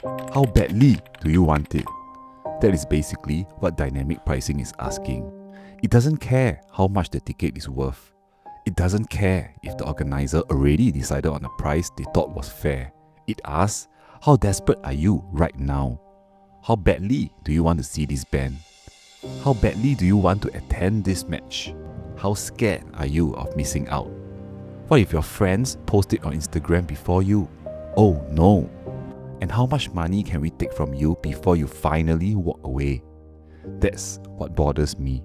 How badly do you want it? That is basically what dynamic pricing is asking. It doesn't care how much the ticket is worth. It doesn't care if the organizer already decided on a price they thought was fair. It asks, how desperate are you right now? How badly do you want to see this band? How badly do you want to attend this match? How scared are you of missing out? What if your friends post it on Instagram before you? Oh no! And how much money can we take from you before you finally walk away? That's what bothers me.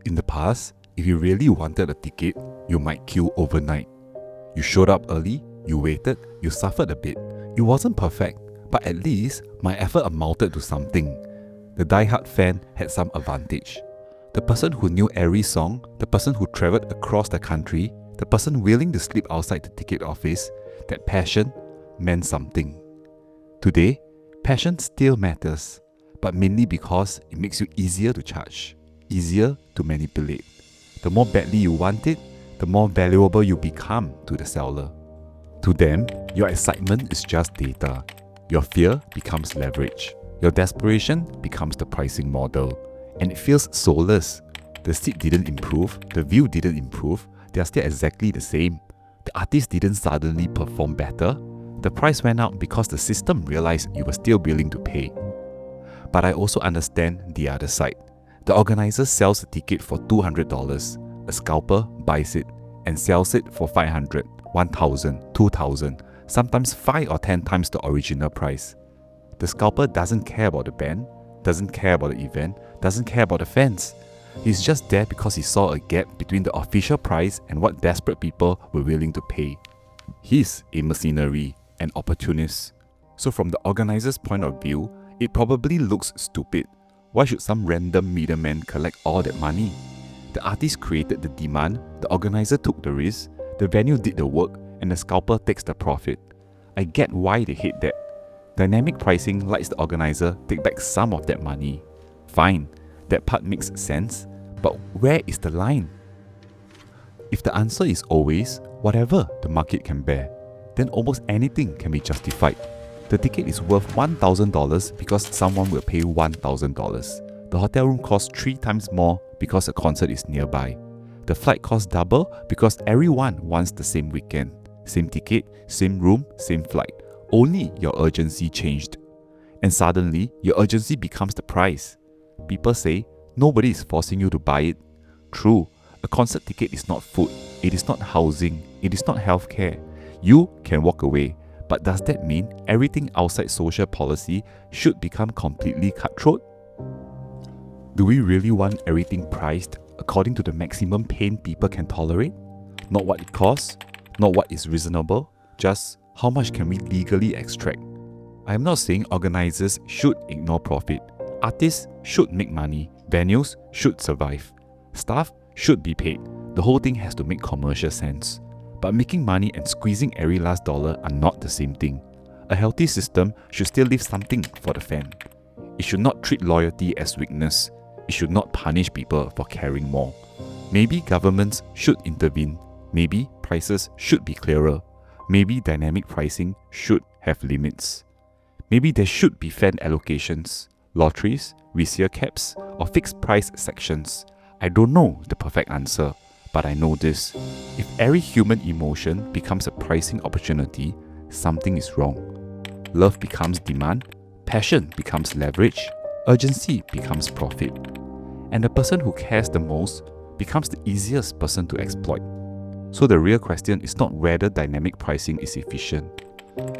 In the past, if you really wanted a ticket, you might queue overnight. You showed up early, you waited, you suffered a bit. It wasn't perfect, but at least my effort amounted to something. The die-hard fan had some advantage. The person who knew every song, the person who travelled across the country, the person willing to sleep outside the ticket office, that passion meant something. Today, passion still matters, but mainly because it makes you easier to charge, easier to manipulate. The more badly you want it, the more valuable you become to the seller. To them, your excitement is just data. Your fear becomes leverage. Your desperation becomes the pricing model. And it feels soulless. The seat didn't improve, the view didn't improve, they are still exactly the same. The artist didn't suddenly perform better. The price went up because the system realized you were still willing to pay. But I also understand the other side. The organizer sells a ticket for $200. A scalper buys it and sells it for $500, $1,000, $2,000, sometimes 5 or 10 times the original price. The scalper doesn't care about the band, doesn't care about the event, doesn't care about the fans. He's just there because he saw a gap between the official price and what desperate people were willing to pay. He's a mercenary, an opportunist. So from the organizer's point of view, it probably looks stupid. Why should some random middleman collect all that money? The artist created the demand, the organizer took the risk, the venue did the work, and the scalper takes the profit. I get why they hate that. Dynamic pricing lets the organizer take back some of that money. Fine, that part makes sense, but where is the line? If the answer is always whatever the market can bear, then almost anything can be justified. The ticket is worth $1,000 because someone will pay $1,000. The hotel room costs 3 times more because a concert is nearby. The flight costs double because everyone wants the same weekend. Same ticket, same room, same flight. Only your urgency changed. And suddenly, your urgency becomes the price. People say, nobody is forcing you to buy it. True, a concert ticket is not food, it is not housing, it is not healthcare. You can walk away, but does that mean everything outside social policy should become completely cutthroat? Do we really want everything priced according to the maximum pain people can tolerate? Not what it costs, not what is reasonable, just how much can we legally extract? I am not saying organizers should ignore profit. Artists should make money, venues should survive, staff should be paid. The whole thing has to make commercial sense. But making money and squeezing every last dollar are not the same thing. A healthy system should still leave something for the fan. It should not treat loyalty as weakness. It should not punish people for caring more. Maybe governments should intervene. Maybe prices should be clearer. Maybe dynamic pricing should have limits. Maybe there should be fan allocations, lotteries, resale caps, or fixed price sections. I don't know the perfect answer, but I know this. If every human emotion becomes a pricing opportunity, something is wrong. Love becomes demand, passion becomes leverage, urgency becomes profit. And the person who cares the most becomes the easiest person to exploit. So the real question is not whether dynamic pricing is efficient.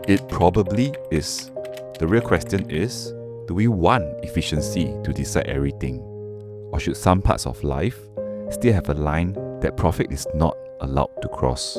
It probably is. The real question is, do we want efficiency to decide everything? Or should some parts of life still have a line that profit is not allowed to cross?